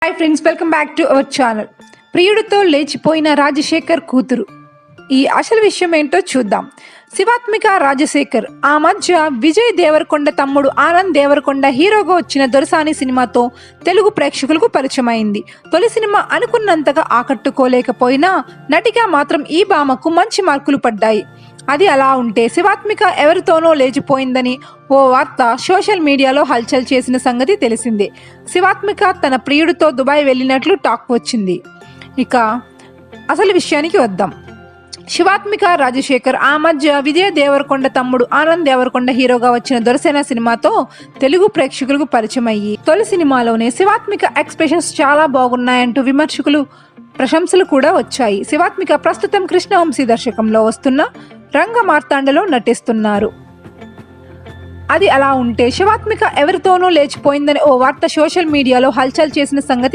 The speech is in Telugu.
Hi friends, welcome back to our channel. ప్రియుడితో లేచిపోయిన రాజశేఖర్ కూతురు. ఈ అసలు విషయం ఏంటో చూద్దాం. శివాత్మిక రాజశేఖర్ ఆ మధ్య విజయ్ దేవరకొండ తమ్ముడు ఆనంద్ దేవరకొండ హీరోగా వచ్చిన దొరసాని సినిమాతో తెలుగు ప్రేక్షకులకు పరిచయమైంది. తొలి సినిమా అనుకున్నంతగా ఆకట్టుకోలేకపోయినా నటిగా మాత్రం ఈ భామకు మంచి మార్కులు పడ్డాయి. అది అలా ఉంటే శివాత్మిక ఎవరితోనో లేచిపోయిందని ఓ వార్త సోషల్ మీడియాలో హల్చల్ చేసిన సంగతి తెలిసిందే. శివాత్మిక తన ప్రియుడితో దుబాయ్ వెళ్ళినట్లు టాక్ వచ్చింది. ఇక అసలు విషయానికి వద్దాం. శివాత్మిక రాజశేఖర్ ఆ మధ్య విజయ్ దేవరకొండ తమ్ముడు ఆనంద్ దేవరకొండ హీరోగా వచ్చిన దొరసేన సినిమాతో తెలుగు ప్రేక్షకులకు పరిచయం అయ్యి తొలి సినిమాలోనే శివాత్మిక ఎక్స్ప్రెషన్స్ చాలా బాగున్నాయంటూ విమర్శకులు ప్రశంసలు కూడా వచ్చాయి. శివాత్మిక ప్రస్తుతం కృష్ణవంశీ దర్శకంలో వస్తున్న రంగ మార్తాండలో నటిస్తున్నారు. అది అలా ఉంటే శివాత్మిక ఎవరితోనో లేచిపోయిందని ఓ వార్త సోషల్ మీడియాలో హల్చల్ చేసిన సంగతి